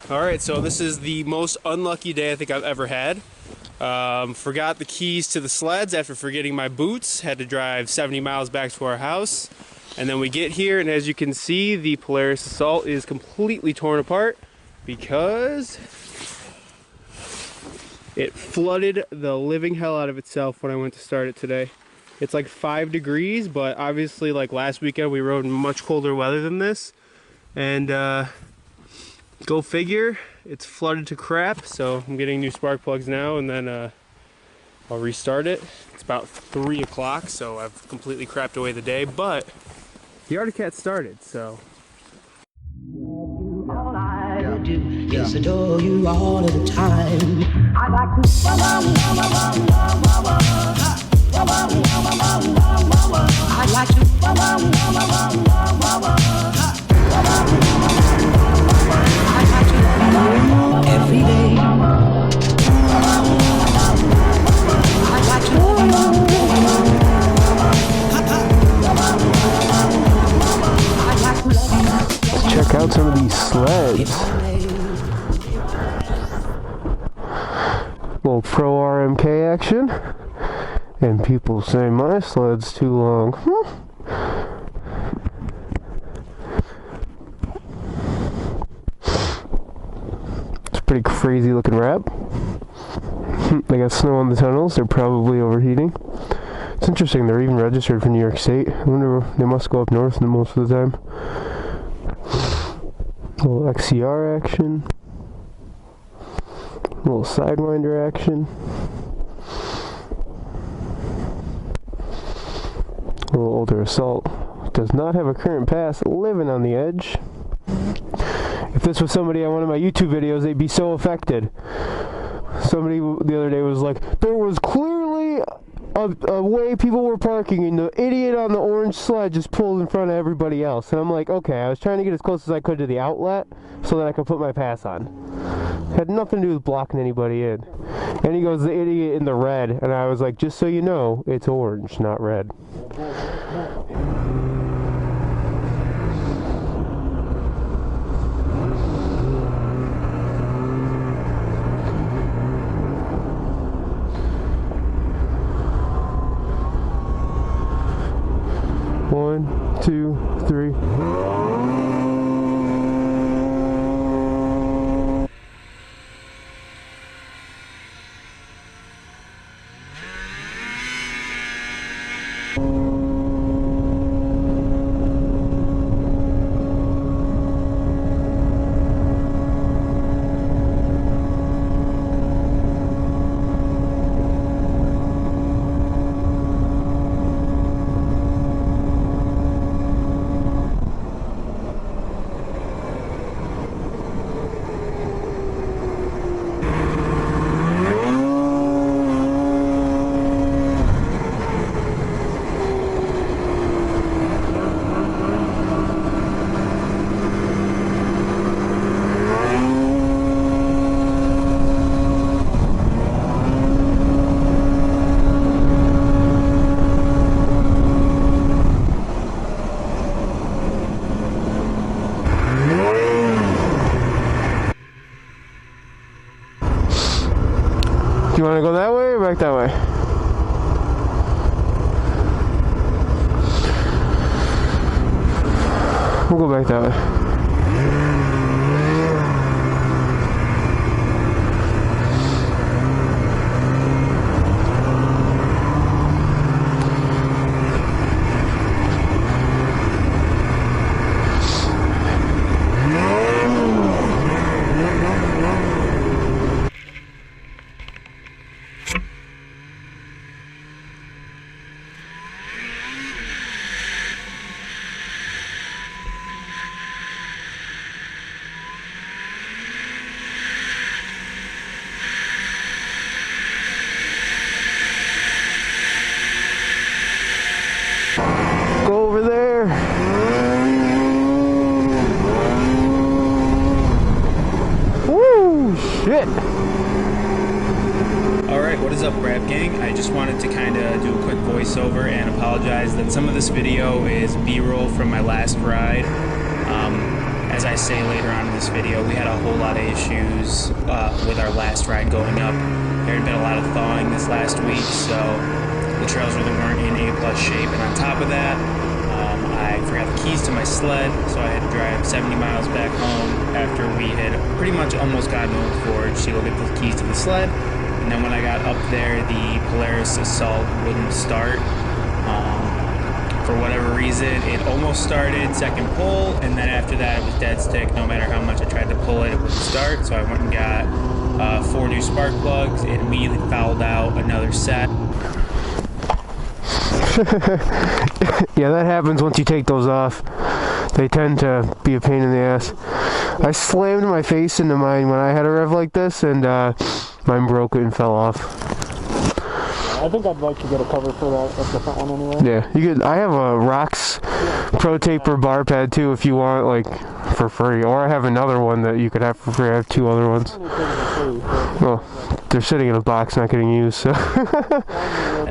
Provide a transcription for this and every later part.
Alright, so this is the most unlucky day I think I've ever had. Forgot the keys to the sleds after forgetting my boots. Had to drive 70 miles back to our house. And then we get here, and as you can see, the Polaris Assault is completely torn apart because it flooded the living hell out of itself when I went to start it today. It's like 5 degrees, but obviously like last weekend we rode in much colder weather than this. And go figure, it's flooded to crap, so I'm getting new spark plugs now, and then I'll restart it. It's about 3 o'clock, so I've completely crapped away the day, but the Arctic Cat started, so. All I do is adore you all of the time. I like to I like to every day. I like to Let's check out some of these sleds. Little pro RMK action. And people say my sled's too long. It's a pretty crazy looking wrap. They got snow on the tunnels. They're probably overheating. It's interesting. They're even registered for New York State. I wonder, they must go up north most of the time. A little XCR action. A little Sidewinder action. A little older Assault. Does not have a current pass, living on the edge. If this was somebody on one of my YouTube videos, they'd be so affected. Somebody the other day was like, there was clearly a way people were parking and the idiot on the orange sled just pulled in front of everybody else. And I'm like, okay, I was trying to get as close as I could to the outlet so that I could put my pass on. Had nothing to do with blocking anybody in. And he goes, the idiot in the red. And I was like, just so you know, it's orange, not red. One, two, three. Do you want to go that way or back that way? We'll go back that way. Go over there. Woo, shit. Alright, what is up, Grab Gang? I just wanted to kind of do a quick voiceover and apologize that some of this video is B-roll from my last ride. as I say later on in this video, we had a whole lot of issues with our last ride going up. There had been a lot of thawing this last week, so the trails really weren't in A+ shape. And on top of that, I forgot the keys to my sled, so I had to drive 70 miles back home after we had pretty much almost gotten Old Forge to go get the keys to the sled. And then when I got up there, the Polaris Assault wouldn't start. For whatever reason, it almost started second pull, and then after that it was dead stick. No matter how much I tried to pull it, it wouldn't start. So I went and got 4 new spark plugs. It immediately fouled out another set. Yeah, that happens once you take those off. They tend to be a pain in the ass. I slammed my face into mine when I had a rev like this, and mine broke and fell off. I think I'd like to get a cover for that, a different one anyway. Yeah, you could. I have a Rox Pro Taper bar pad too, if you want, like for free. Or I have another one that you could have for free. I have 2 other ones. Well, they're sitting in a box, not getting used. So.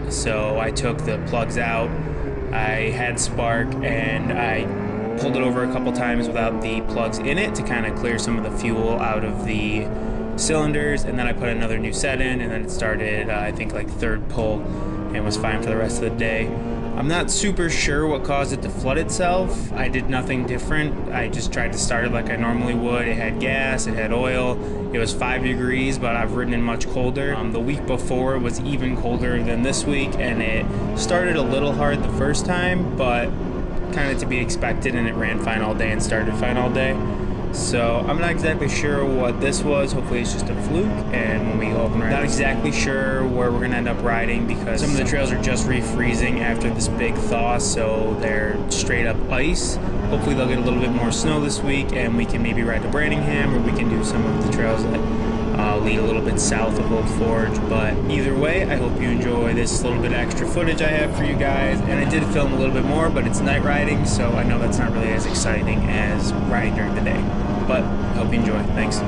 So I took the plugs out. I had spark, and I pulled it over a couple times without the plugs in it to kind of clear some of the fuel out of the cylinders, and then I put another new set in, and then it started I think like 3rd pull and was fine for the rest of the day. I'm not super sure what caused it to flood itself. I did nothing different. I just tried to start it like I normally would. It had gas, it had oil. It was 5 degrees, but I've ridden in much colder. The week before was even colder than this week, and it started a little hard the first time, but kind of to be expected, and it ran fine all day and started fine all day. So I'm not exactly sure what this was. Hopefully it's just a fluke, and when we go up and ride, not exactly sure where we're gonna end up riding, because some of the trails are just refreezing after this big thaw, so they're straight up ice. Hopefully they'll get a little bit more snow this week, and we can maybe ride to Branningham, or we can do some of the trails that lead a little bit south of Old Forge. But either way, I hope you enjoy this little bit of extra footage I have for you guys. And I did film a little bit more, but it's night riding, so I know that's not really as exciting as riding during the day. But I hope you enjoy. Thanks. The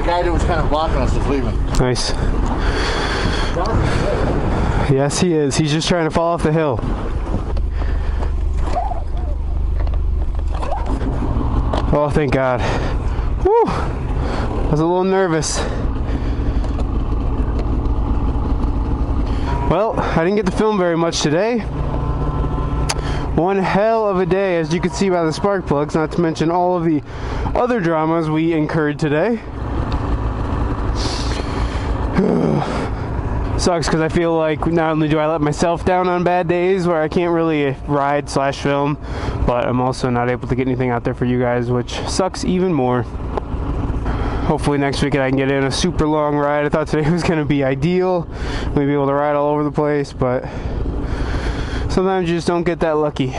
guy that was kind of blocking us is leaving. Nice. Yes, he is. He's just trying to fall off the hill. Oh, thank God. Whew. I was a little nervous. Well, I didn't get to film very much today. One hell of a day, as you can see by the spark plugs, not to mention all of the other dramas we incurred today. Sucks, because I feel like not only do I let myself down on bad days where I can't really ride / film, but I'm also not able to get anything out there for you guys, which sucks even more. Hopefully next weekend I can get in a super long ride. I thought today was going to be ideal. We'd be able to ride all over the place, but sometimes you just don't get that lucky.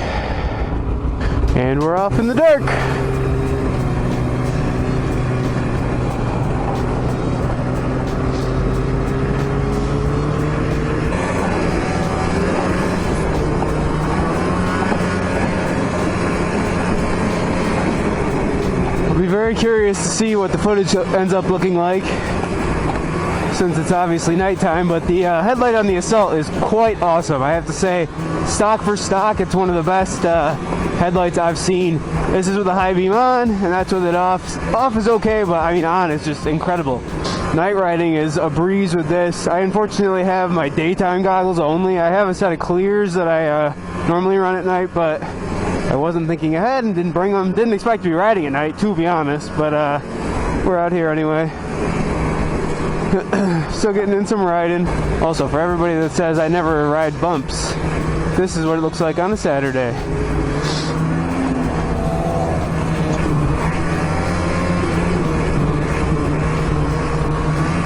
And we're off in the dark. Very curious to see what the footage ends up looking like, since it's obviously nighttime, but the headlight on the Assault is quite awesome. I have to say, stock for stock, it's one of the best headlights I've seen. This is with the high beam on, and that's with it off. Off is okay, but I mean on is just incredible. Night riding is a breeze with this. I unfortunately have my daytime goggles only. I have a set of clears that I normally run at night, but I wasn't thinking ahead and didn't bring them. Didn't expect to be riding at night, to be honest, but we're out here anyway. Still getting in some riding. Also, for everybody that says I never ride bumps, this is what it looks like on a Saturday.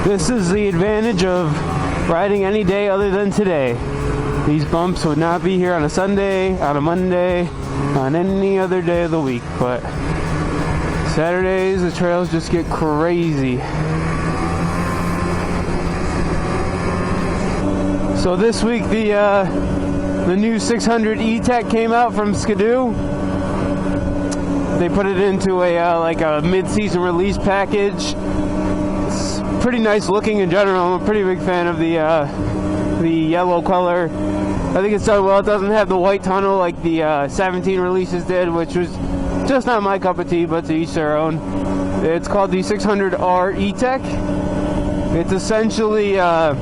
This is the advantage of riding any day other than today. These bumps would not be here on a Sunday, on a Monday, on any other day of the week, but Saturdays the trails just get crazy. So this week the new 600 E-Tech came out from Skidoo. They put it into a like a mid-season release package. It's pretty nice looking in general. I'm a pretty big fan of the yellow color. I think it's done well. It doesn't have the white tunnel like the 17 releases did, which was just not my cup of tea, but to each their own. It's called the 600R E-Tech. It's essentially, I'm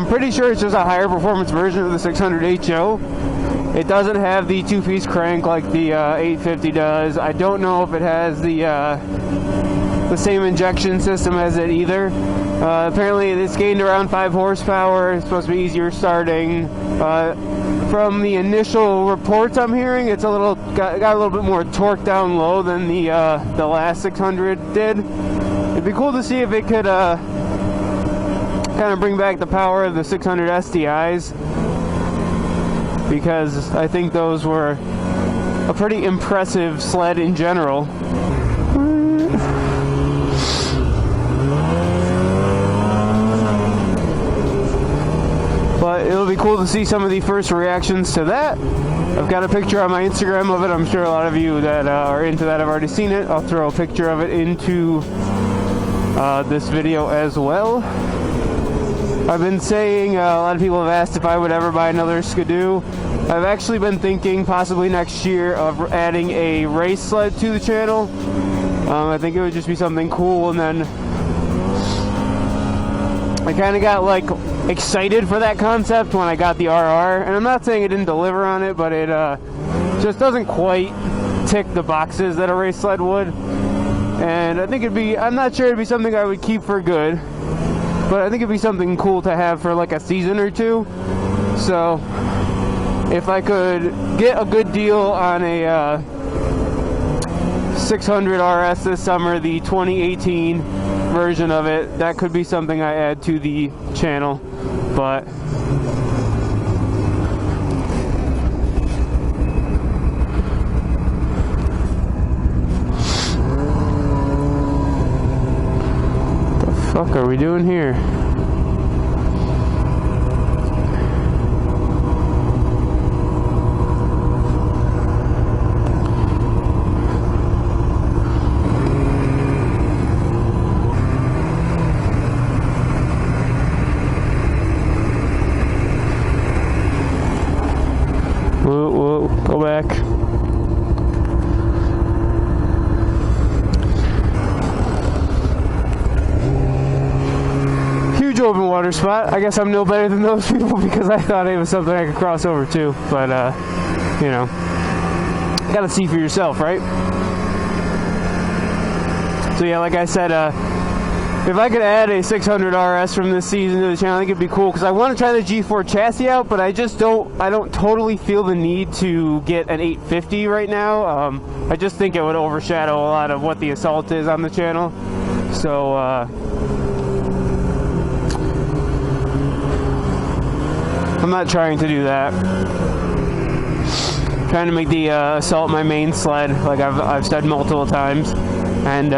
pretty sure it's just a higher performance version of the 600HO. It doesn't have the two-piece crank like the 850 does. I don't know if it has the same injection system as it either. Apparently it's gained around 5 horsepower. It's supposed to be easier starting. From the initial reports I'm hearing, it's got a little bit more torque down low than the last 600 did. It'd be cool to see if it could kind of bring back the power of the 600 STIs, because I think those were a pretty impressive sled in general. But it'll be cool to see some of the first reactions to that. I've got a picture on my Instagram of it. I'm sure a lot of you that are into that have already seen it. I'll throw a picture of it into this video as well. I've been saying, a lot of people have asked if I would ever buy another Skidoo. I've actually been thinking possibly next year of adding a race sled to the channel. I think it would just be something cool, and then I kind of got like excited for that concept when I got the RR, and I'm not saying it didn't deliver on it, but it just doesn't quite tick the boxes that a race sled would. And I think I'm not sure it'd be something I would keep for good, but I think it'd be something cool to have for like a season or two. So if I could get a good deal on a 600 RS this summer, the 2018 version of it, that could be something I add to the channel. But what the fuck are we doing here? Whoa, go back. Huge open water spot. I guess I'm no better than those people because I thought it was something I could cross over to. But, you know, gotta see for yourself, right? So yeah, like I said, if I could add a 600 RS from this season to the channel, I think it'd be cool, because I want to try the G4 chassis out, but I don't totally feel the need to get an 850 right now. I just think it would overshadow a lot of what the Assault is on the channel. So, I'm not trying to do that. I'm trying to make the Assault my main sled, like I've said multiple times. And,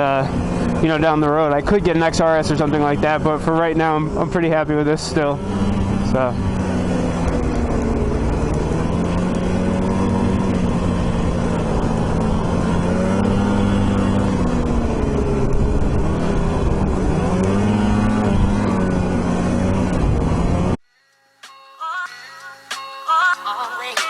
you know, down the road I could get an XRS or something like that, but for right now I'm pretty happy with this still. So Always